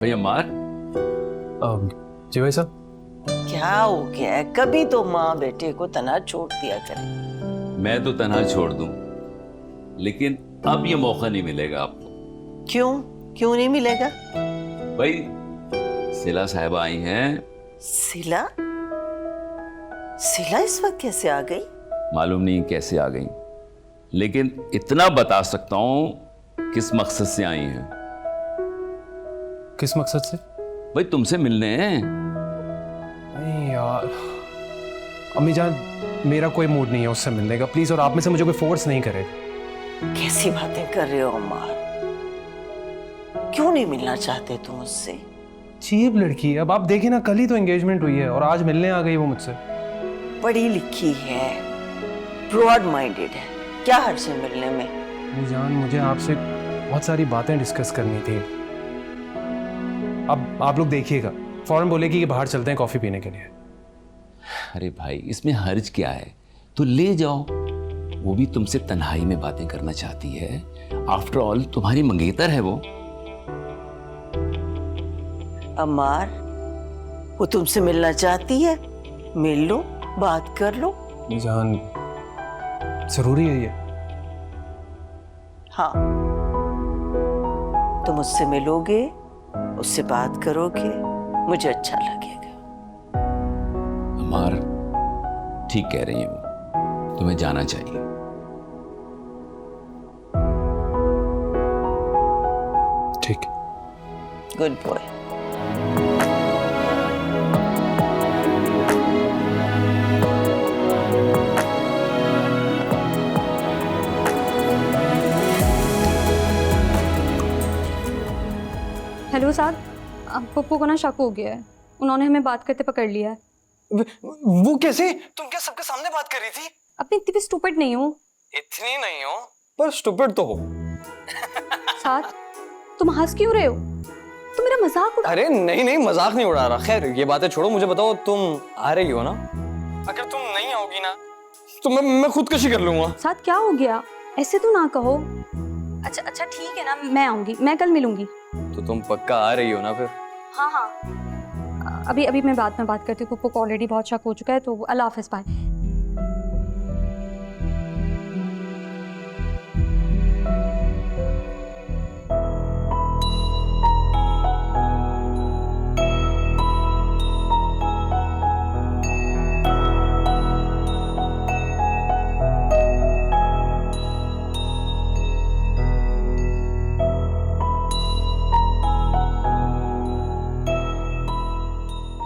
भैया मार। जी भाई साहब। क्या हो गया है? कभी तो माँ बेटे को तन्हा छोड़ दिया करे। मैं तो तन्हा छोड़ दूं, लेकिन अब ये मौका नहीं मिलेगा आपको। क्यों क्यों नहीं मिलेगा? भाई सिला साहिबा आई हैं। सिला? सिला इस वक्त कैसे आ गई? मालूम नहीं कैसे आ गई, लेकिन इतना बता सकता हूं किस मकसद से आई हैं। किस मकसद से? भाई तुमसे मिलने हैं। नहीं यार, अम्मी जान मेरा कोई मूड नहीं है उससे मिलने का, प्लीज। और आप में से मुझे कोई फोर्स नहीं करे। कैसी बातें कर रहे हो अम्मार? क्यों नहीं मिलना चाहते तुम उससे? चीप लड़की है। अब आप देखें ना, कल ही तो एंगेजमेंट हुई है और आज मिलने आ गई वो मुझसे। पढ़ी लिखी है, ब्रॉड माइंडेड है, क्या हर्ज है मिलने में? अम्मी जान मुझे आपसे बहुत सारी बातें डिस्कस करनी थी। अब आप लोग देखिएगा, फौरन बोलेगी कि बाहर चलते हैं कॉफी पीने के लिए। अरे भाई इसमें हर्ज क्या है, तो ले जाओ। वो भी तुमसे तन्हाई में बातें करना चाहती है। आफ्टर ऑल तुम्हारी मंगेतर है वो। अम्मार, वो तुमसे मिलना चाहती है, मिल लो, बात कर लो। अम्मी जान जरूरी है ये? हाँ, तुम उससे मिलोगे, उससे बात करोगे, मुझे अच्छा लगेगा। अमार ठीक कह रही है वो, तुम्हें जाना चाहिए। ठीक। Good boy. हेलो साहब, अब पप्पू को ना शक हो गया है। उन्होंने हमें बात करते पकड़ लिया है। वो कैसे? तुम क्या सबके सामने बात कर रही थी? अपनी इतनी भी स्टूपिड नहीं हूँ। इतनी नहीं हो, पर स्टूपिड तो हो। साथ तुम हंस क्यों रहे हो? तुम मेरा मजाक उड़ा। अरे नहीं नहीं, मजाक नहीं उड़ा रहा। खैर ये बातें छोड़ो, मुझे बताओ तुम आ रही हो ना? अगर तुम नहीं आओगी ना तो मैं खुदकशी कर लूंगा। साथ क्या हो गया? ऐसे तो ना कहो। अच्छा अच्छा ठीक है ना, मैं आऊंगी, मैं कल मिलूंगी। तो तुम पक्का आ रही हो ना फिर? हाँ हाँ, अभी अभी मैं बाद में बात करती हूँ। पप्पू को ऑलरेडी बहुत शक हो चुका है, तो अल्लाह हाफिज, बाय।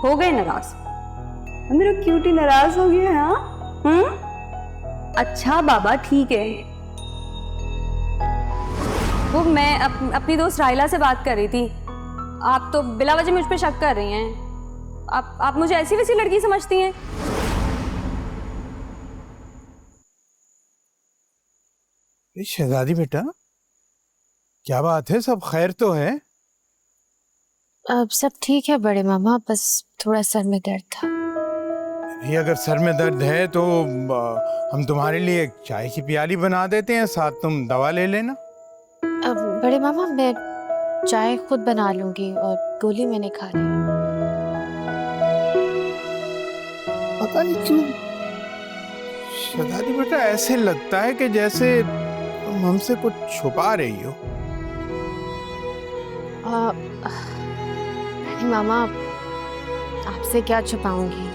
हो गए नाराज? मेरा क्यूटी नाराज हो गया है? हाँ अच्छा बाबा ठीक है। वो मैं अपनी दोस्त राहिला से बात कर रही थी। आप तो बिला वजह मुझ पे शक कर रही हैं। आप मुझे ऐसी वैसी लड़की समझती हैं? शहजादी बेटा, क्या बात है? सब खैर तो है? अब सब ठीक है बड़े मामा, बस थोड़ा सर में दर्द था। ये अगर सर में दर्द है तो हम तुम्हारे लिए एक चाय की प्याली बना देते हैं, साथ तुम दवा ले लेना। अब बड़े मामा मैं चाय खुद बना लूंगी और गोली मैंने खा ली। पता नहीं क्यों शहजादी बेटा ऐसे लगता है कि जैसे तुम हमसे कुछ छुपा रही हो। अरे मामा, आपसे क्या छुपाऊंगी,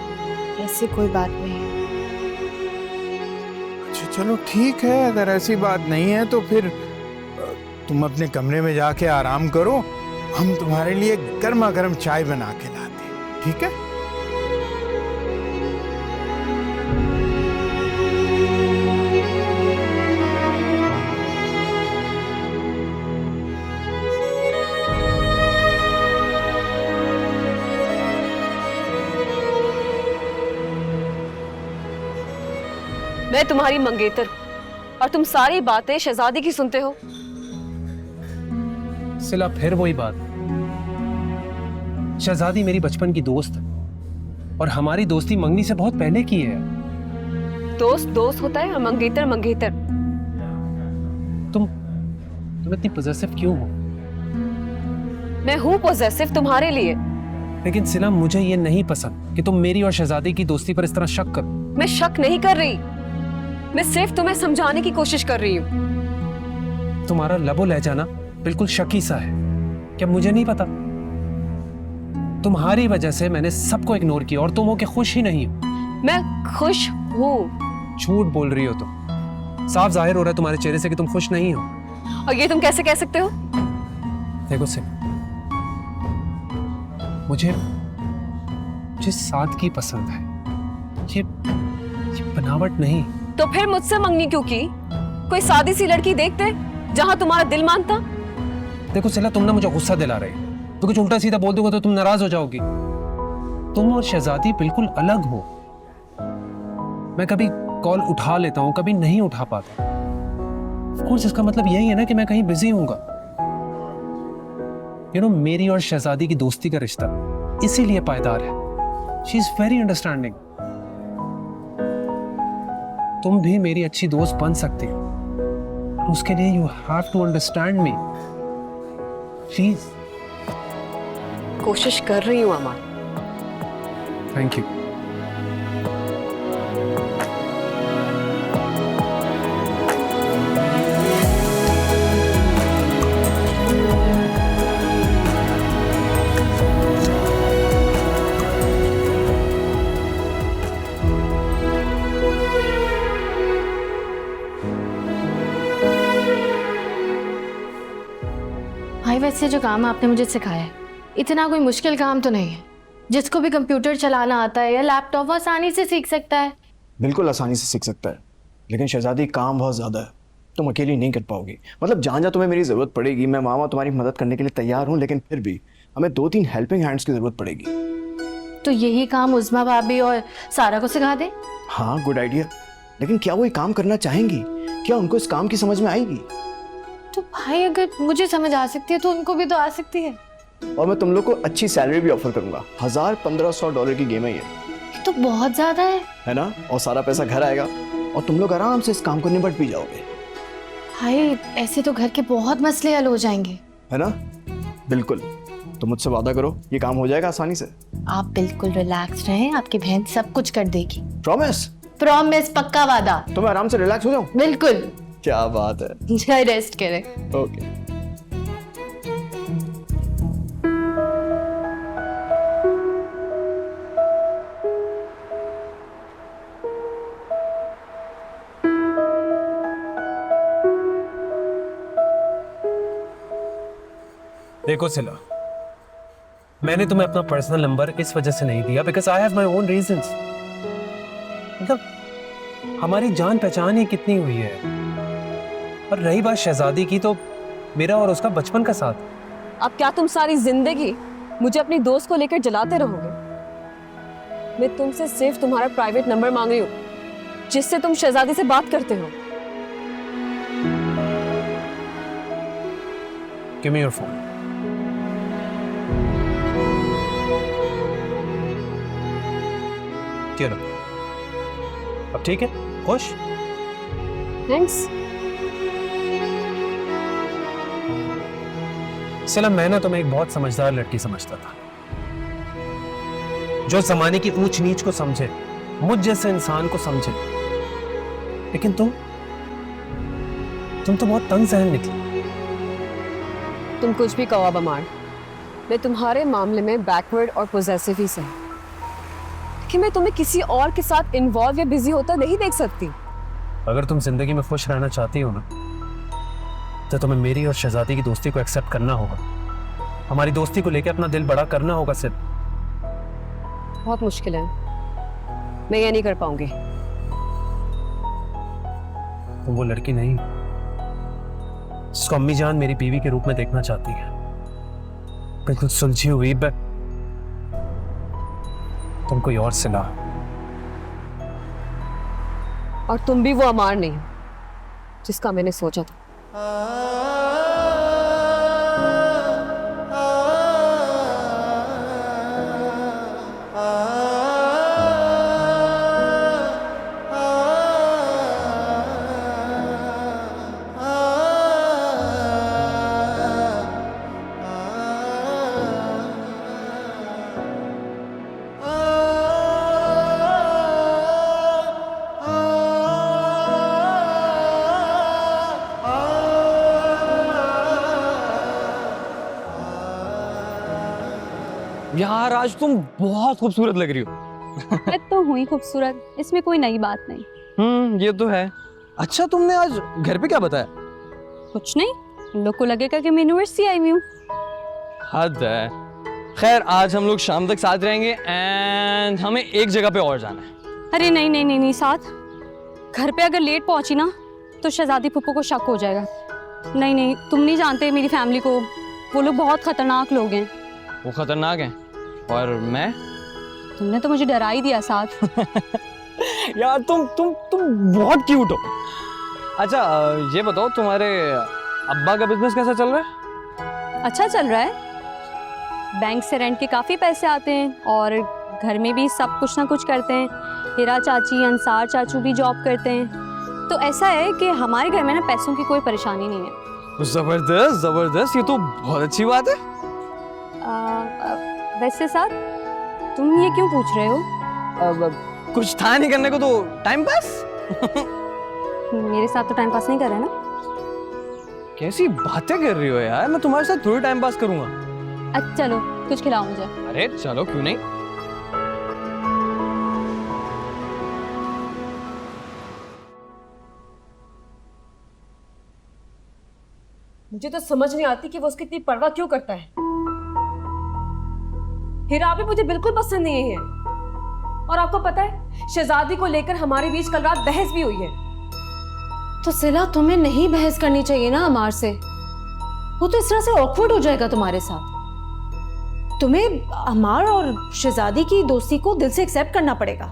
ऐसी कोई बात नहीं है। अच्छा चलो ठीक है, अगर ऐसी बात नहीं है तो फिर तुम अपने कमरे में जाके आराम करो। हम तुम्हारे लिए गर्मा गर्म चाय बना के लाते हैं, ठीक है? मैं तुम्हारी मंगेतर और तुम सारी बातें शहजादी की सुनते हो। सिला फिर वही बात। शहजादी मेरी बचपन की दोस्त है और हमारी दोस्ती मंगनी से बहुत पहले की है। दोस्त दोस्त होता है और मंगेतर मंगेतर। तुम इतनी पॉसेसिव क्यों हो? मैं हूँ पॉजेसिव तुम्हारे लिए। लेकिन सिला, मुझे ये नहीं पसंद कि तुम मेरी और शहजादी की दोस्ती पर इस तरह शक करो। मैं शक नहीं कर रही, मैं सिर्फ तुम्हें समझाने की कोशिश कर रही हूँ। तुम्हारा लबो लहजा ना बिल्कुल शकी सा है। क्या मुझे नहीं पता? तुम्हारी वजह से मैंने सबको इग्नोर किया और तुम हो के खुश ही नहीं हो। मैं खुश हूँ। झूठ बोल रही हो तुम। साफ जाहिर हो रहा है तुम्हारे चेहरे से कि तुम खुश नहीं हो। और ये तुम कैसे कह सकते हो? देखो सिला, मुझे सादगी पसंद है, ये बनावट नहीं। तो फिर मुझसे मंगनी क्यों की? कोई सादी सी लड़की देखते जहां तुम्हारा दिल मानता। देखो सिला, तुम ना मुझे गुस्सा दिला रहे हो। तो कुछ उल्टा सीधा बोल दोगे तो तुम नाराज हो जाओगी। तुम और शहजादी बिल्कुल अलग हो। मैं कभी कॉल उठा लेता हूँ, कभी नहीं उठा पाता। ऑफ कोर्स इसका मतलब यही है ना कि मैं कहीं बिजी हूँगा। मेरी और शहजादी की दोस्ती का रिश्ता इसीलिए पायदार है। She is very understanding. तुम भी मेरी अच्छी दोस्त बन सकती हो। उसके लिए you have to understand me please. कोशिश कर रही हूँ अमर। Thank you. भाई वैसे जो काम आपने मुझे सिखाया है इतना कोई मुश्किल काम तो नहीं है। जिसको भी कंप्यूटर चलाना आता है या लैपटॉप, वो आसानी से सीख सकता है। बिल्कुल आसानी से सीख सकता है, लेकिन शहजादी काम बहुत ज़्यादा है, तुम अकेली नहीं कर पाओगी। मतलब जहाँ जहाँ तुम्हें मेरी ज़रूरत पड़ेगी मैं वहाँ तुम्हारी मदद करने के लिए तैयार हूँ, लेकिन फिर भी हमें 2-3 हेल्पिंग हैंड्स की ज़रूरत पड़ेगी। तो यही काम उज़्मा भाभी और सारा को सिखा दे। हाँ, गुड आइडिया। लेकिन क्या वो ये काम करना चाहेंगी? क्या उनको इस काम की समझ में आएगी? तो भाई अगर मुझे समझ आ सकती है तो उनको भी तो आ सकती है। और मैं तुम लोग को अच्छी सैलरी भी ऑफर करूंगा। $1000-1500 की गेम है ये तो बहुत ज्यादा है ना? और सारा पैसा घर आएगा और तुम लोग आराम से इस काम को निपट भी जाओगे। भाई ऐसे तो घर के बहुत मसले हल हो जाएंगे, है ना? बिल्कुल। तो मुझसे वादा करो ये काम हो जाएगा आसानी से। आप बिल्कुल रिलैक्स रहें, आपकी बहन सब कुछ कर देगी। प्रॉमिस? प्रॉमिस, पक्का वादा। तो मैं आराम से रिलैक्स हो जाऊं? बिल्कुल। क्या बात है। जय रेस्ट करें। ओके। देखो सिला, मैंने तुम्हें अपना पर्सनल नंबर इस वजह से नहीं दिया because I have my own reasons. मतलब हमारी जान पहचान ही कितनी हुई है। और रही बात शहजादी की, तो मेरा और उसका बचपन का साथ। अब क्या तुम सारी जिंदगी मुझे अपनी दोस्त को लेकर जलाते रहोगे? मैं तुमसे सिर्फ तुम्हारा प्राइवेट नंबर मांग रही हूँ जिससे तुम शहजादी से बात करते हो। Give me your phone. क्या अब ठीक है? खुश? थैंक्स। सिला, मैं ना तुम्हें एक बहुत समझदार लड़की समझता था, जो जमाने की ऊंच नीच को समझे, मुझ जैसे इंसान को समझे। लेकिन तुम तो बहुत तंग सहन निकली। तुम कुछ भी कहो बमार, मैं तुम्हारे मामले में बैकवर्ड और पोजेसिव ही सही, कि मैं तुम्हें किसी और के साथ इन्वॉल्व या बिजी होता नहीं देख सकती। अगर तुम जिंदगी में खुश रहना चाहती हो ना, तो तुम्हें मेरी और शहजादी की दोस्ती को एक्सेप्ट करना होगा। हमारी दोस्ती को लेकर अपना दिल बड़ा करना होगा। सिर्फ बहुत मुश्किल है, मैं ये नहीं कर पाऊंगी। तुम वो लड़की नहीं जिसको अम्मी जान मेरी बीवी के रूप में देखना चाहती है। बिल्कुल सुलझी हुई, तुम कोई और सिला। और तुम भी वो अमार नहीं हो जिसका मैंने सोचा था। यार आज तुम बहुत खूबसूरत लग रही हो। मैं तो हुई खूबसूरत, इसमें कोई नई बात नहीं। ये तो है। अच्छा तुमने आज घर पे क्या बताया? कुछ नहीं, इन लोग को लगेगा कि मैं यूनिवर्सिटी आई हुई हूँ। हद है। खैर आज हम लोग शाम तक साथ रहेंगे एंड हमें एक जगह पे और जाना है। अरे नहीं नहीं नहीं नहीं, साथ घर पे अगर लेट पहुंची ना तो शहजादी फूफो को शक हो जाएगा। नहीं नहीं, तुम नहीं जानते मेरी फैमिली को, वो लोग बहुत खतरनाक लोग हैं। वो खतरनाक हैं और मैं? तुमने तो मुझे डरा ही दिया साथ। यार तुम बहुत क्यूट हो। अच्छा ये बताओ तुम्हारे अब्बा का बिजनेस कैसा चल रहा है? अच्छा चल रहा है, बैंक से रेंट के काफ़ी पैसे आते हैं और घर में भी सब कुछ ना कुछ करते हैं। हीरा चाची, अंसार चाचू भी जॉब करते हैं, तो ऐसा है कि हमारे घर में ना पैसों की कोई परेशानी नहीं है। जबरदस्त जबरदस्त, ये तो बहुत अच्छी बात है। वैसे साथ तुम ये क्यों पूछ रहे हो? अब कुछ था नहीं करने को तो टाइम पास। मेरे साथ तो टाइम पास नहीं कर रहे ना। कैसी बातें कर रही हो यार, मैं तुम्हारे साथ थोड़ी टाइम पास करूंगा। अच्छा चलो कुछ खिलाओ मुझे। अरे चलो क्यों नहीं। मुझे तो समझ नहीं आती कि वो उसकी इतनी परवाह क्यों करता है। हीरा भी मुझे बिल्कुल पसंद नहीं है और आपको पता है शहजादी को लेकर हमारे बीच कल रात बहस भी हुई है। तो सिला तुम्हें नहीं बहस करनी चाहिए ना अमार से, वो तो इस तरह से ऑकवर्ड हो जाएगा तुम्हारे साथ। तुम्हें अमार और शहजादी की दोस्ती को दिल से एक्सेप्ट करना पड़ेगा।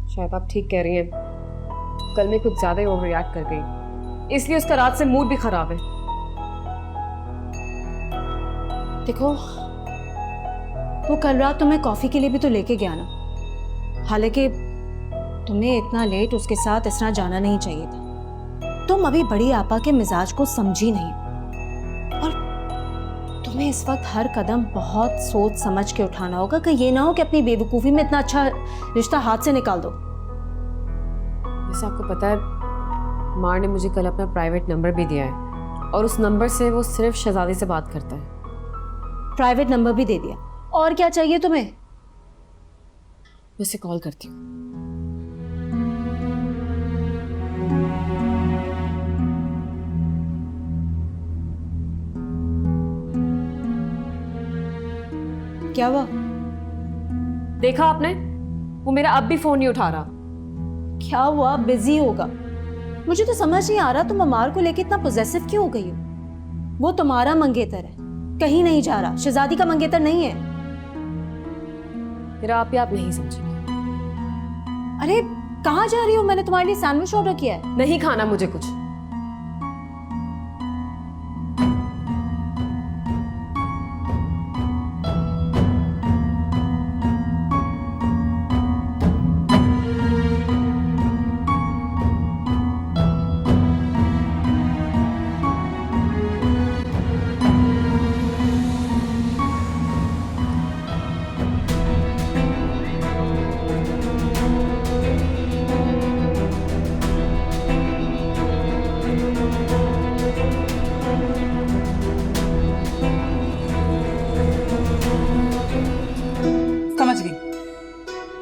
शायद आप ठीक कह रही हैं, कल मैं कुछ ज्यादा ही ओवर रिएक्ट कर गई, इसलिए उसका रात से मूड भी खराब है। देखो वो कल रात तुम्हें कॉफी के लिए भी तो लेके गया ना, हालांकि तुम्हें इतना लेट उसके साथ इस तरह जाना नहीं चाहिए था। तुम अभी बड़ी आपा के मिजाज को समझी नहीं और तुम्हें इस वक्त हर कदम बहुत सोच समझ के उठाना होगा कि ये ना हो कि अपनी बेवकूफ़ी में इतना अच्छा रिश्ता हाथ से निकाल दो। जैसे आपको पता है मार ने मुझे कल अपना प्राइवेट नंबर भी दिया है और उस नंबर से वो सिर्फ शहजादी से बात करता है। प्राइवेट नंबर भी दे दिया, और क्या चाहिए तुम्हें? मैं उसे कॉल करती हूँ। क्या हुआ? देखा आपने, वो मेरा अब भी फोन नहीं उठा रहा। क्या हुआ? बिजी होगा। मुझे तो समझ नहीं आ रहा तुम अमार को लेके इतना पोजेसिव क्यों हो गई हो। वो तुम्हारा मंगेतर है, कहीं नहीं जा रहा, शहजादी का मंगेतर नहीं है। मेरा आप नहीं समझेंगे। अरे कहाँ जा रही हो? मैंने तुम्हारे लिए सैंडविच ऑर्डर किया है। नहीं खाना मुझे कुछ।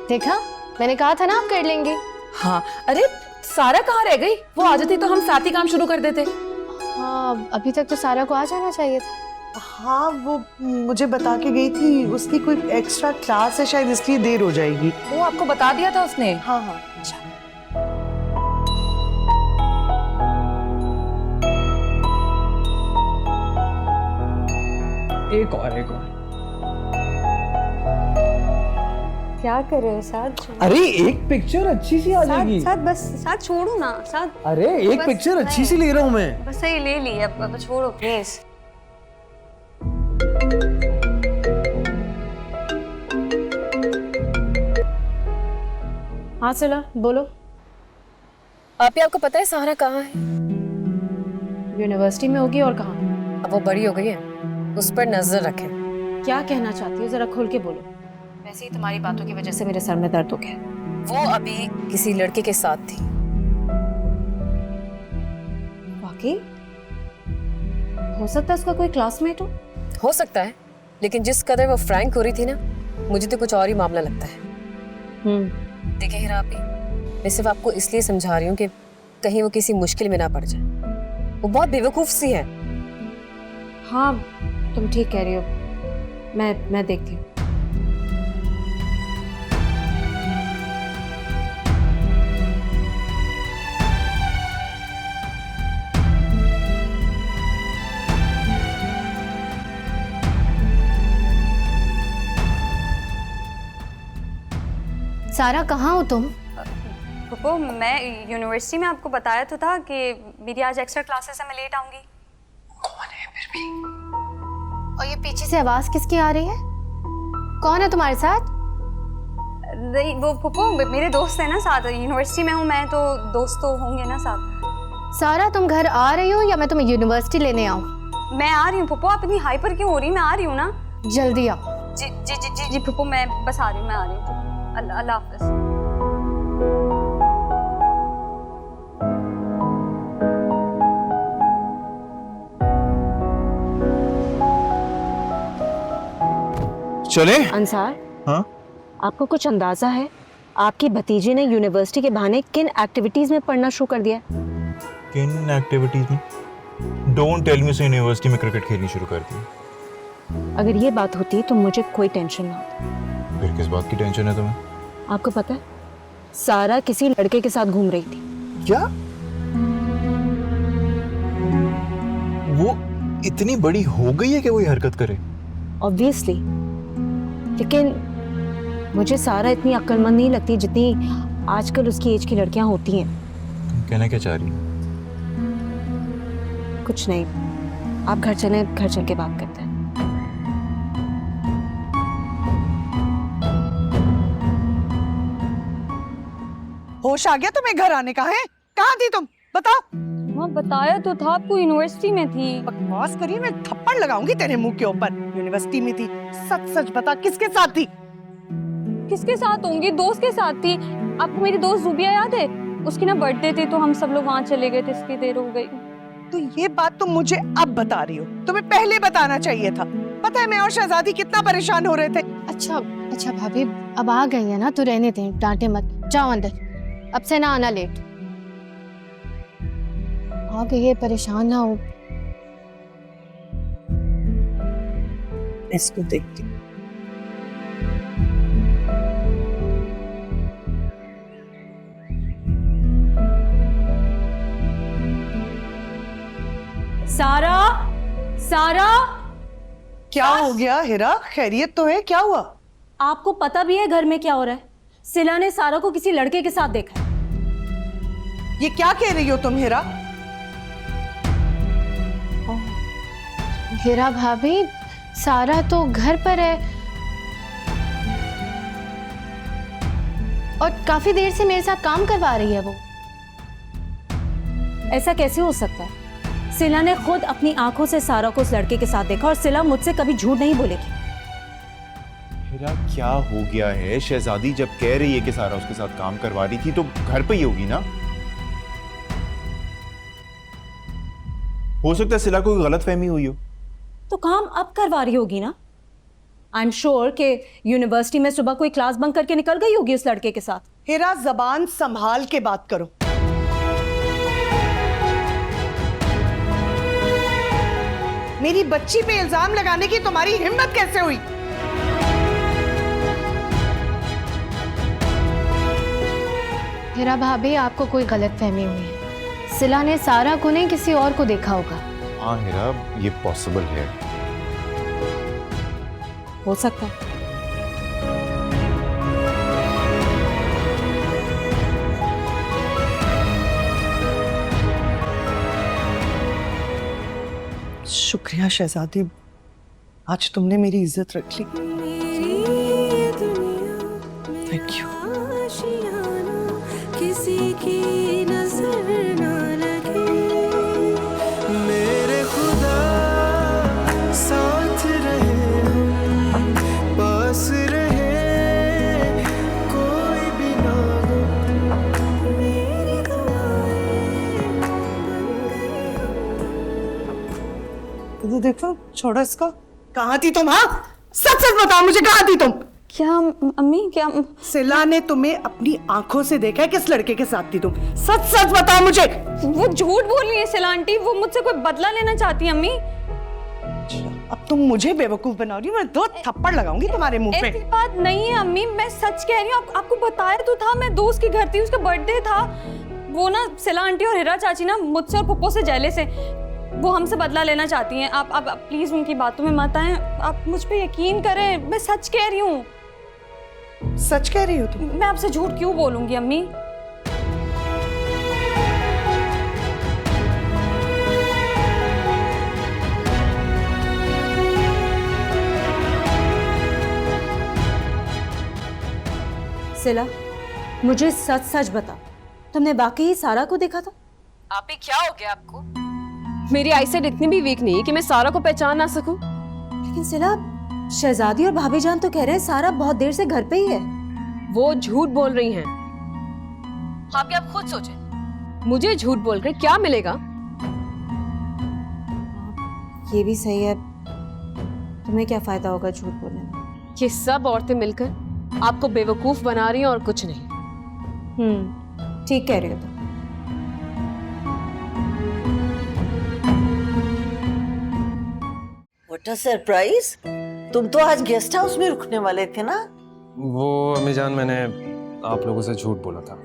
देखा, मैंने कहा था ना आप कर लेंगे। हाँ, अरे सारा कहाँ रह गई? वो आ जाती तो हम साथ ही काम शुरू कर देते। हाँ, अभी तक तो सारा को आ जाना चाहिए था। हाँ वो मुझे बता के गई थी, उसकी कोई एक्स्ट्रा क्लास है शायद, इसलिए देर हो जाएगी। वो आपको बता दिया था उसने? हाँ हाँ। अच्छा। एक और क्या कर रहे हो साथ? अरे एक पिक्चर अच्छी सी आ जाएगी। साथ बस, साथ छोड़ो ना साथ। अरे एक पिक्चर अच्छी सी ले रहा हूँ मैं। बस सही ले ली, अब छोड़ो प्लीज। हाँ चला बोलो। आपको पता है सहारा कहाँ है? यूनिवर्सिटी में होगी, और कहाँ? अब वो बड़ी हो गई है, उस पर नजर रखें। क्या कहना चाहती हो, जरा खोल के बोलो। वैसे ही तुम्हारी बातों की वजह से मेरे सर में दर्द हो गया। वो अभी किसी लड़के के साथ थी। वाकई? हो सकता है उसका कोई क्लासमेट हो सकता है, लेकिन जिस कदर वो फ्रैंक हो रही थी ना, मुझे तो कुछ और ही मामला लगता है। देखिए हीरा आपी, मैं सिर्फ आपको इसलिए समझा रही हूँ कि कहीं वो किसी मुश्किल में ना पड़ जाए। वो बहुत बेवकूफ सी है। हाँ, तुम ठीक कह रही हो। मैं देखती हूँ। सारा कहाँ हो तुम? पप्पू, मैं यूनिवर्सिटी में आपको बताया तो था कि मेरी आज एक्स्ट्रा क्लासेस है, मैं लेट आऊंगी। कौन है फिर भी? और ये पीछे से आवाज किसकी आ रही है? कौन है तुम्हारे साथ? नहीं, वो पप्पू मेरे दोस्त है ना साथ, यूनिवर्सिटी में हूँ मैं, तो दोस्त तो होंगे ना साथ। सारा, तुम घर आ रही हो या मैं तुम्हें यूनिवर्सिटी लेने आऊँ? मैं आ रही हूँ पप्पू, आप इतनी हाइपर क्यों हो रही? मैं आ रही हूँ ना। जल्दी आओ। जी जी जी जी जी पप्पू, मैं बस आ रही हूँ, मैं आ रही हूँ। अल्लाह हाफिज। चले? अंसार, हाँ? आपको कुछ अंदाजा है आपकी भतीजी ने यूनिवर्सिटी के बहाने किन एक्टिविटीज में पढ़ना शुरू कर दिया? किन एक्टिविटीज में? डोंट टेल मी, यूनिवर्सिटी में क्रिकेट खेलनी शुरू कर दी। अगर ये बात होती तो मुझे कोई टेंशन ना होती। फिर किस बात की टेंशन है तुम्हें? आपको पता है, सारा किसी लड़के के साथ घूम रही थी। क्या? वो इतनी बड़ी हो गई है कि वो ये हरकत करे? ऑब्वियसली, लेकिन मुझे सारा इतनी अक्लमंद नहीं लगती जितनी आजकल उसकी एज की लड़कियां होती हैं। तुम कहना क्या चाह रही हो? कुछ नहीं, आप घर चलें, घर चल के बात करते हैं। होश आ गया तुम्हें घर आने का? है कहाँ थी तुम? बताओ। हाँ, बताया तो था आपको, यूनिवर्सिटी में थी। बकवास करी, मैं थप्पड़ लगाऊंगी तेरे मुंह के ऊपर। यूनिवर्सिटी में थी? सच सच बता, किसके साथ थी? किसके साथ होंगी? दोस्त के साथ थी। आपको मेरी दोस्त रूबिया याद है? उसकी ना बर्थडे थी तो हम सब लोग वहाँ चले गए थे, इसलिए देर हो गई। तो ये बात तुम मुझे अब बता रही हो? तुम्हें पहले बताना चाहिए था। पता है मैं और शहजादी कितना परेशान हो रहे थे। अच्छा अच्छा भाभी, अब आ गई है ना तो रहने दें, डांटे मत, जाओ अंदर, अब से ना आना लेट। आ गई है, परेशान ना हो। इसको देखती हूँ। सारा, सारा, क्या हो गया हिरा? खैरियत तो है? क्या हुआ? आपको पता भी है घर में क्या हो रहा है? सिला ने सारा को किसी लड़के के साथ देखा है। ये क्या कह रही हो तुम हिरा? हीरा भाभी, सारा तो घर पर है और काफी देर से मेरे साथ काम करवा रही है वो। ऐसा कैसे हो सकता है? सिला ने खुद अपनी आंखों से सारा को उस लड़के के साथ देखा और सिला मुझसे कभी झूठ नहीं बोलेगी। हिरा, क्या हो गया है? शहजादी जब कह रही है कि सारा उसके साथ काम करवा रही थी तो घर पे ही होगी ना? हो सकता है सिला को गलत फहमी हुई हो। तो काम अब करवा रही होगी ना? आई एम श्योर कि यूनिवर्सिटी में सुबह कोई क्लास बंक करके निकल गई होगी उस लड़के के साथ। हिरा, जबान संभाल के बात करो। मेरी बच्ची पे इल्जाम लगाने की तुम्हारी हिम्मत कैसे हुई? हीरा भाभी, आपको कोई गलतफहमी हुई है। सिला ने सारा को नहीं, किसी और को देखा होगा। हाँ हिरा, ये पॉसिबल है। हो सकता है। शुक्रिया शहजादी, आज तुमने मेरी इज्जत रख ली। Thank you. किसी की नजर ना लगे, मेरे खुदा साथ रहे, पास रहे, कोई भी ना हो, मेरी तो देखो, छोड़ो इसको, कहाँ थी तुम? हाँ, सच सच बताओ मुझे, कहाँ थी तुम? क्या अम्मी? क्या? सिला ने तुम्हें अपनी आंखों से देखा है? किस लड़के के साथ थी तुम? सच सच बताओ मुझे। वो झूठ बोल रही है सिला आंटी, वो मुझसे कोई बदला लेना चाहती है अम्मी। अब तुम मुझे बेवकूफ बना रही हो, मैं 2 थप्पड़ लगाऊंगी तुम्हारे मुंह पे। ऐसी बात नहीं है अम्मी, मैं सच कह रही हूँ। आपको बताया तो था, मैं दोस्त के घर थी, उसका बर्थडे था। वो ना सिला आंटी और हिरा चाची ना मुझसे और पुप्पो से जेलस है, वो हमसे बदला लेना चाहती हैं। आप प्लीज उनकी बातों में मत आएं, आप मुझ पे यकीन करें, मैं सच कह रही हूँ। सच कह रही हो तुम? मैं आपसे झूठ क्यों बोलूंगी अम्मी? सिला, मुझे सच सच बता, तुमने वाकई सारा को देखा था? आप ही क्या हो गया आपको? मेरी आईसाइट इतनी भी वीक नहीं है कि मैं सारा को पहचान ना सकूं। लेकिन सिला, शहजादी और भाभी जान तो कह रहे हैं सारा बहुत देर से घर पे ही है। वो झूठ बोल रही हैं। आप क्या खुद सोचें, मुझे झूठ बोलकर क्या मिलेगा? ये भी सही है, तुम्हें क्या फायदा होगा झूठ बोलने में? ये सब औरतें मिलकर आपको बेवकूफ बना रही हैं और कुछ नहीं। ठीक कह रही हो तुम। What a surprise! तुम तो आज गेस्ट हाउस में रुकने वाले थे ना? वो अम्मी जान, मैंने आप लोगों से झूठ बोला था।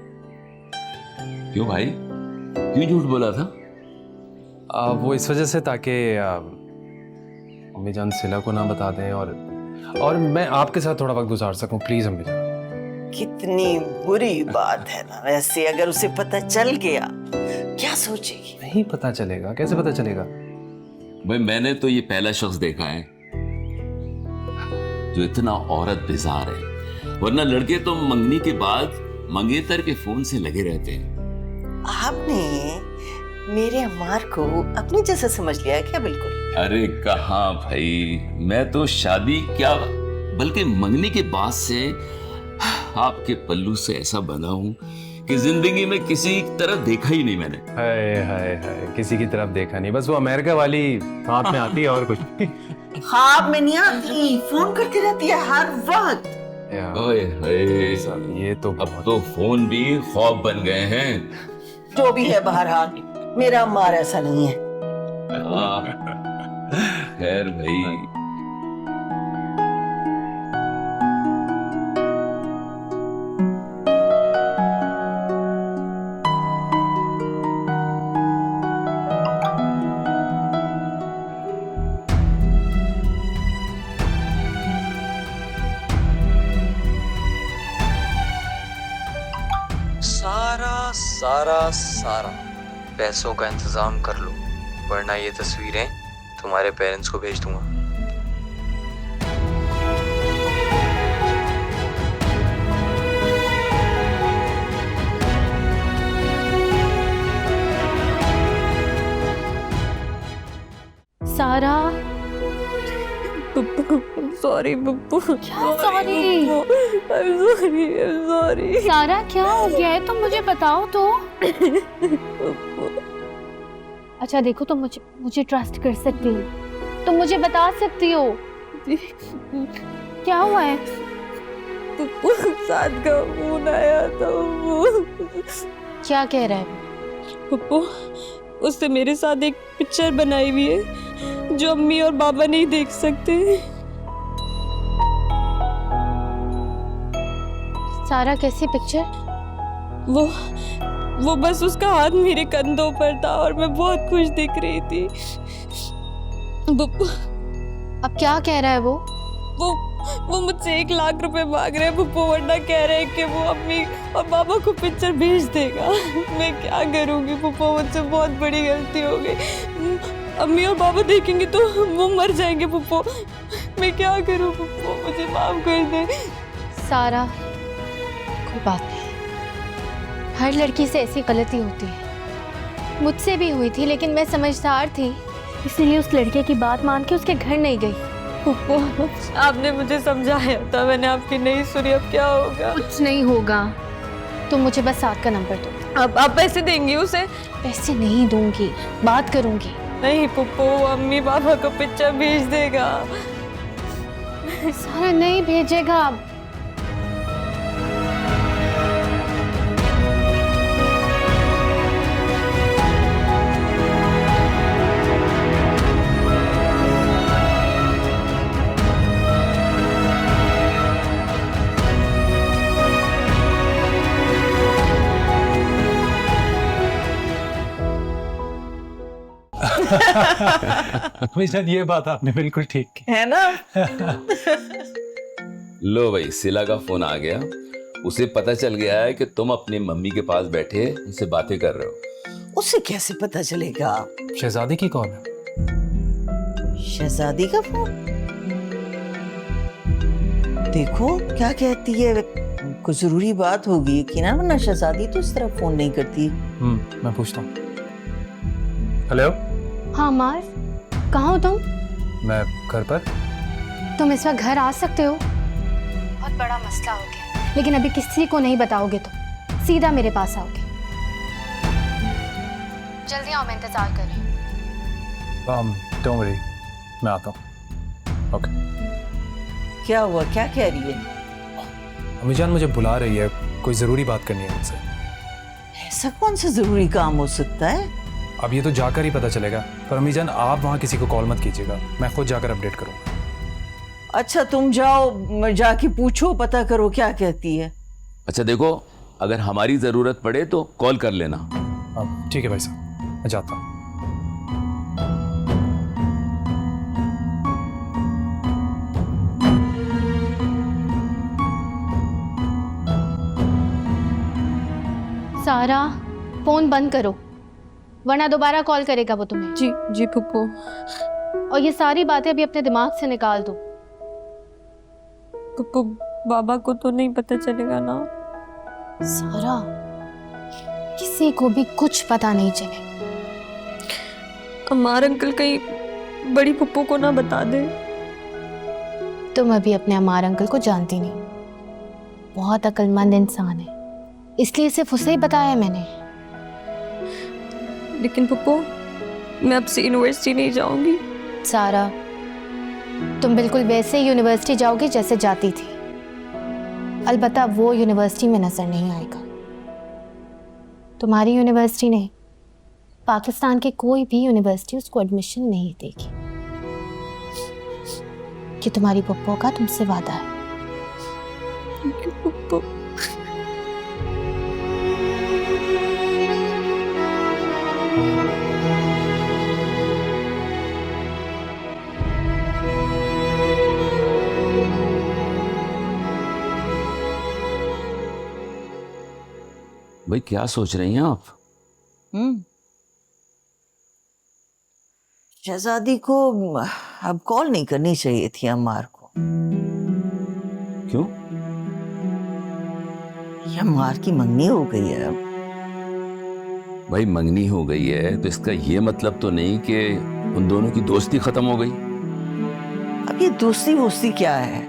क्यों भाई, क्यों झूठ बोला था? वो इस वजह से ताकि अम्मी जान सिला को ना बता दें और मैं आपके साथ थोड़ा वक्त गुजार सकूं। प्लीज अम्मी जान। कितनी बुरी बात है ना वैसे, अगर उसे पता चल गया क्या सोचेगी? नहीं पता चलेगा, कैसे पता चलेगा? भाई मैंने तो ये पहला शख्स देखा है जो इतना औरत बेजार है, वरना लड़के तो मंगनी के बाद मंगेतर के फोन से लगे रहते हैं। आपने मेरे अम्मार को अपने जैसा समझ लिया है क्या? बिल्कुल। अरे कहाँ भाई, मैं तो शादी क्या बल्कि मंगनी के बाद से आपके पल्लू से ऐसा बंधा हूँ कि जिंदगी में किसी तरफ देखा ही नहीं मैंने। हाय हाय हाय, किसी की तरफ देखा नहीं, बस वो अमेरिका वाली हाथ में आती है और कुछ ख्वाब में नहीं आती, फोन करती रहती है हर वक्त। ओए होए, ये तो अब तो फोन भी ख्वाब बन गए हैं। जो भी है बहरहाल, मेरा अम्मार ऐसा नहीं है। खैर भाई, सारा पैसों का इंतजाम कर लो, वरना ये तस्वीरें तुम्हारे पेरेंट्स को भेज दूंगा। सारा, सॉरी पप्पू। क्या सॉरी? सॉरी। सारा क्या हो गया है, तुम मुझे बताओ तो। अच्छा देखो, तुम मुझे ट्रस्ट कर सकती हो, तुम मुझे बता सकती हो क्या हुआ है? साथ का फोन आया था। क्या कह रहा है पप्पू? उसने मेरे साथ एक पिक्चर बनाई हुई है जो अम्मी और बाबा नहीं देख सकते। सारा कैसी पिक्चर? वो बस उसका हाथ मेरे कंधों पर था और मैं बहुत खुश दिख रही थी। अब क्या कह रहा है वो? वो मुझसे 1 लाख रुपए मांग रहे हैं पप्पू, वरना कह रहे हैं कि वो अम्मी और बाबा को पिक्चर भेज देगा। मैं क्या करूंगी पप्पू, मुझसे बहुत बड़ी गलती हो गई। अम्मी और बाबा देखेंगे तो वो मर जाएंगे पप्पू। मैं क्या करूं पप्पू, मुझे माफ कर दे। सारा, कोई बात नहीं, हर लड़की से ऐसी गलती होती है, मुझसे भी हुई थी, लेकिन मैं समझदार थी, इसलिए उस लड़के की बात मान के उसके घर नहीं गई। पप्पू, आपने मुझे समझाया था, मैंने आपकी नहीं सुनी, अब क्या होगा? कुछ नहीं होगा, तुम मुझे बस साथ का नंबर दो। अब आप पैसे देंगी उसे? पैसे नहीं दूंगी, बात करूंगी। नहीं पप्पू, अम्मी बाबा को पिक्चर भेज देगा। सारा नहीं भेजेगा अब। अमीजान ये बात आपने बिल्कुल ठीक की है ना। लो भाई, सिला का फोन आ गया। उसे पता चल गया है कि तुम अपनी मम्मी के पास बैठे उनसे बातें कर रहे हो। उसे कैसे पता चलेगा? शहजादी की कॉल है। शहजादी का फोन? देखो क्या कहती है, कुछ जरूरी बात होगी कि ना, वरना शहजादी तो इस तरह फोन नहीं करती। मैं पूछता हूँ। हेलो। हाँ मार, कहाँ हो तुम? मैं घर पर। तुम इस वक्त घर आ सकते हो? बहुत बड़ा मसला हो गया, लेकिन अभी किसी को नहीं बताओगे तो सीधा मेरे पास आओगे। जल्दी आओ, मैं इंतजार कर रही हूँ। डोंट वरी, मैं आता हूँ। ओके। क्या हुआ, क्या कह रही है? अमीजान मुझे बुला रही है, कोई जरूरी बात करनी है मुझसे। ऐसा कौन सा जरूरी काम हो सकता है? अब ये तो जाकर ही पता चलेगा, पर अमीजान आप वहाँ किसी को कॉल मत कीजिएगा, मैं खुद जाकर अपडेट करूँगा। अच्छा तुम जाओ, जाके पूछो, पता करो क्या कहती है। अच्छा देखो, अगर हमारी जरूरत पड़े तो कॉल कर लेना। ठीक है भाई साहब, मैं जाता हूँ। सारा, फोन बंद करो वरना दोबारा कॉल करेगा वो तुम्हें। जी जी पुप्पो। और ये सारी बातें अभी अपने दिमाग से निकाल दो। पुप्पो, बाबा को तो नहीं पता चलेगा ना? सारा, किसी को भी कुछ पता नहीं चले। अम्मार अंकल कहीं बड़ी पुप्पो को ना बता दे। तुम अभी अपने अम्मार अंकल को जानती नहीं, बहुत अक्लमंद इंसान है, इसलिए सिर्फ उसे ही बताया मैंने। लेकिन पुप्पो, मैं अब से यूनिवर्सिटी नहीं जाऊंगी। सारा, तुम बिल्कुल वैसे ही यूनिवर्सिटी जाओगी जैसे जाती थी, अलबत्ता वो यूनिवर्सिटी में नजर नहीं आएगा। तुम्हारी यूनिवर्सिटी नहीं, पाकिस्तान की कोई भी यूनिवर्सिटी उसको एडमिशन नहीं देगी। कि तुम्हारी पप्पो का तुमसे वादा है। पुप्पो। भाई क्या सोच रही हैं आप? शहजादी को अब कॉल नहीं करनी चाहिए थी अम्मार को। क्यों? ये अम्मार की मंगनी हो गई है अब। भाई मंगनी हो गई है तो इसका ये मतलब तो नहीं कि उन दोनों की दोस्ती खत्म हो गई। अब ये दोस्ती वोस्ती क्या है?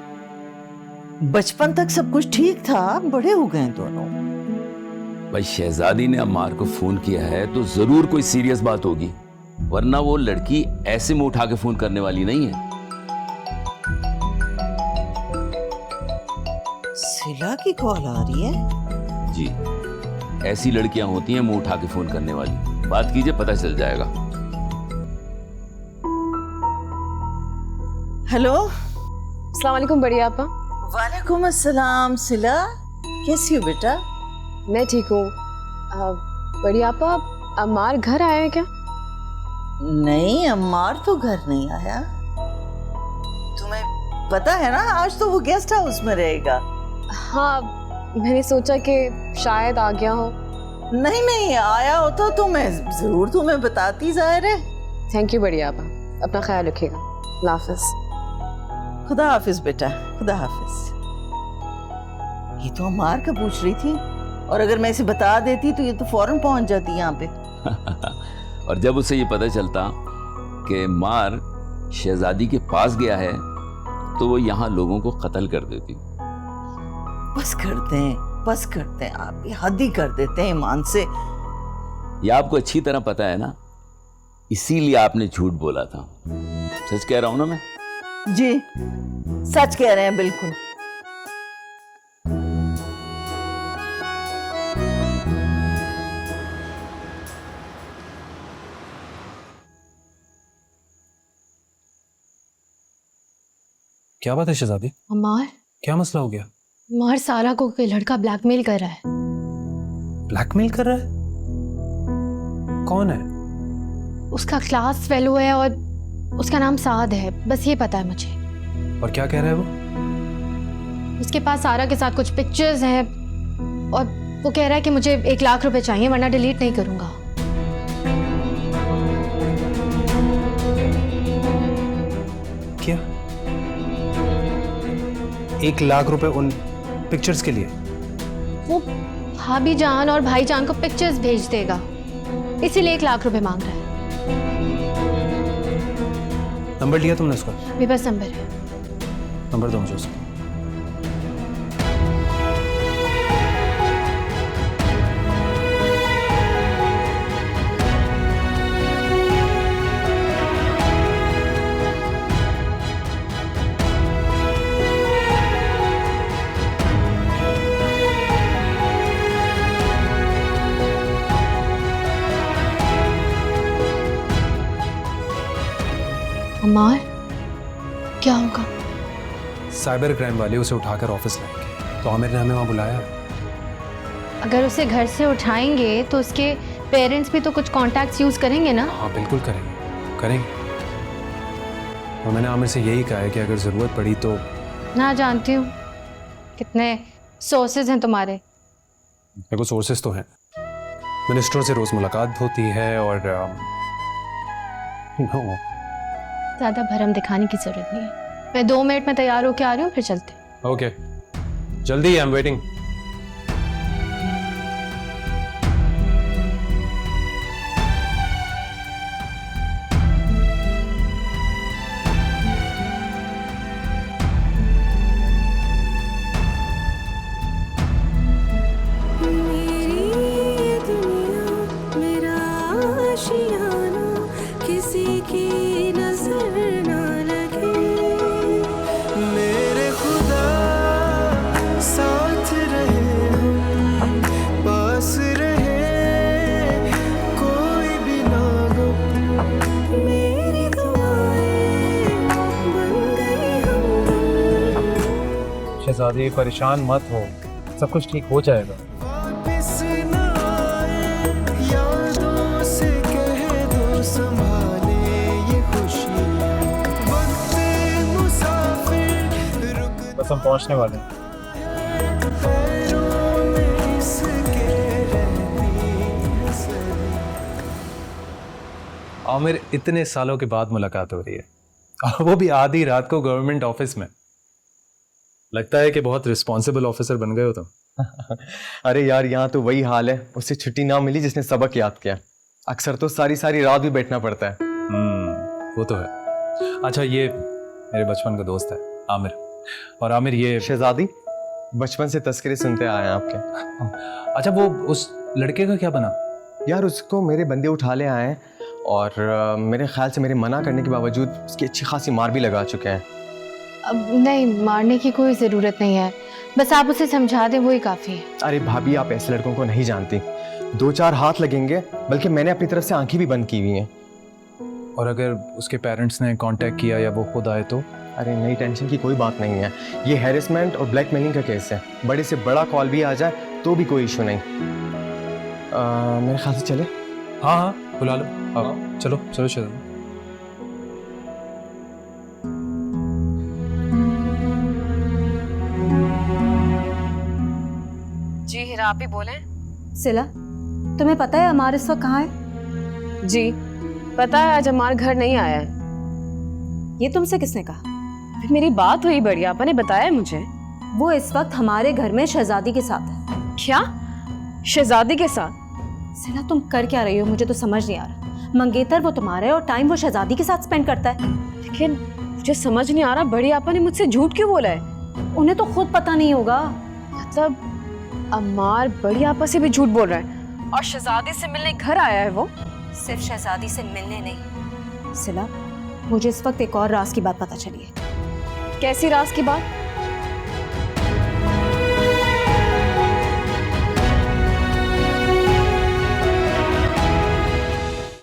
बचपन तक सब कुछ ठीक था, बड़े हो गए दोनों। भाई शहजादी ने अम्मार को फोन किया है तो जरूर कोई सीरियस बात होगी, वरना वो लड़की ऐसे मुंह उठा के फोन करने वाली नहीं है। सिला की कॉल आ रही है? जी, ऐसी लड़कियां होती हैं मुंह उठा के फोन करने वाली। बात कीजिए, पता चल जाएगा। हेलो। अस्सलाम वालेकुम बड़ी आपा। वालेकुम अस्सलाम। सिला, कैसी हो बेटा? मैं ठीक हूँ। बड़ी आपा, अम्मार घर आया है क्या? नहीं, अम्मार तो घर नहीं आया। तुम्हें पता है ना, आज तो वो गेस्ट हाउस में रहेगा। हाँ, मैंने सोचा कि शायद आ गया हो। नहीं नहीं, आया होता तो मैं जरूर तुम्हें बताती। जाहिर है। थैंक यू बड़ी आपा, अपना ख्याल रखिएगा। अल्लाह हाफिज। खुदा हाफिज बेटा, खुदा हाफिज। ये तो अम्मार का पूछ रही थी, और अगर मैं इसे बता देती तो ये तो फौरन पहुंच जाती यहाँ पे। और जब उसे ये पता चलता कि मार शहजादी के पास गया है तो वो यहाँ लोगों को कत्ल कर देती। बस करते हैं, बस करते हैं, आप ये हद ही कर देते हैं ईमान से। ये आपको अच्छी तरह पता है ना, इसीलिए आपने झूठ बोला था। सच कह रहा हूं ना मैं? जी सच कह रहे हैं बिल्कुल। क्या बात है शहजादी? अमार, क्या मसला हो गया? अमार, सारा को कोई लड़का ब्लैकमेल कर रहा है। ब्लैकमेल कर रहा है? कौन है? उसका क्लास फेलो है और उसका नाम साद है, बस ये पता है मुझे। और क्या कह रहा है वो? उसके पास सारा के साथ कुछ पिक्चर्स हैं और वो कह रहा है कि मुझे 1 लाख रुपए चाहिए वरना डिलीट नहीं करूंगा। क्या 1 लाख रुपए उन पिक्चर्स के लिए? वो भाभी जान और भाई जान को पिक्चर्स भेज देगा, इसीलिए 1 लाख रुपए मांग रहा है। नंबर लिया तुमने उसका? मेरे पास नंबर है। नंबर दो मुझे उसका। अमार, क्या होगा? साइबर क्राइम वाले उसे उठाकर ऑफिस लाएंगे, तो आमिर ने हमें वहां बुलाया। अगर उसे घर से उठाएंगे तो उसके पेरेंट्स भी तो कुछ कॉन्टैक्ट्स यूज करेंगे ना? हाँ बिल्कुल करेंगे, करेंगे। और मैंने आमिर से यही कहा है कि अगर जरूरत पड़ी तो। ना जानती हूँ कितने सोर्सेज हैं तुम्हारे। मेरे को सोर्सेज तो हैं, मिनिस्टरों से रोज मुलाकात होती है और नो। ज्यादा भरम दिखाने की जरूरत नहीं है। मैं 2 मिनट में तैयार होके आ रही हूँ, फिर चलते। ओके, जल्दी, आई एम वेटिंग। किसी की नजर ना लगे, मेरे खुदा साथ रहे, पास रहे, कोई भी ना हो, मेरी दुआएं बन गई हमदम। शहजादी परेशान मत हो, सब कुछ ठीक हो जाएगा। वापस ना आए, यादों से कह दो संभाले ये खुशी, वक्त मुसाफिर रुक बस हम पहुंचने वाले हैं। पैरों में इसके रहती सरी। आमिर, इतने सालों के बाद मुलाकात हो रही है और वो भी आधी रात को गवर्नमेंट ऑफिस में। लगता है कि बहुत रिस्पॉन्सिबल ऑफिसर बन गए हो तुम। अरे यार, यहाँ तो वही हाल है, उससे छुट्टी ना मिली जिसने सबक याद किया। अक्सर तो सारी सारी रात भी बैठना पड़ता है। वो तो है। अच्छा, ये मेरे बचपन का दोस्त है आमिर। और आमिर ये शहजादी, बचपन से तस्करे सुनते आए हैं आपके। अच्छा, वो उस लड़के का क्या बना? यार, उसको मेरे बंदे उठा ले आए हैं और मेरे ख्याल से मेरे मना करने के बावजूद उसकी अच्छी खासी मार भी लगा चुके हैं। अब नहीं, मारने की कोई ज़रूरत नहीं है, बस आप उसे समझा दें, वही काफ़ी है। अरे भाभी, आप ऐसे लड़कों को नहीं जानती। 2-4 हाथ लगेंगे, बल्कि मैंने अपनी तरफ से आंखें भी बंद की हुई हैं। और अगर उसके पेरेंट्स ने कांटेक्ट किया या वो खुद आए तो? अरे नहीं, टेंशन की कोई बात नहीं है। ये हैरेसमेंट और ब्लैकमेलिंग का केस है। बड़े से बड़ा कॉल भी आ जाए तो भी कोई इशू नहीं। मेरे ख्याल से चले। हाँ हाँ, बुला लो। चलो चलो चलो। जी हीरा, आप ही बोले? सिला, तुम्हें पता है अमार इस वक्त कहाँ है? जी पता है, आज हमारे घर नहीं आया है। ये तुमसे किसने कहा? मेरी बात हुई बड़ी आपा ने बताया मुझे। वो इस वक्त हमारे घर में शहजादी के साथ है। क्या? शहजादी के साथ? सिला, तुम कर क्या रही हो? मुझे तो समझ नहीं आ रहा। मंगेतर वो तुम्हारा है और टाइम वो शहजादी के साथ स्पेंड करता है। लेकिन मुझे समझ नहीं आ रहा, बड़ी आपा ने मुझसे झूठ क्यों बोला है? उन्हें तो खुद पता नहीं होगा। मतलब अम्मार बड़ी आपा से भी झूठ बोल रहा है और शहजादी से मिलने घर आया है वो? सिर्फ शहजादी से मिलने नहीं सिला, मुझे इस वक्त एक और राज की बात पता चली है। कैसी राज की बात?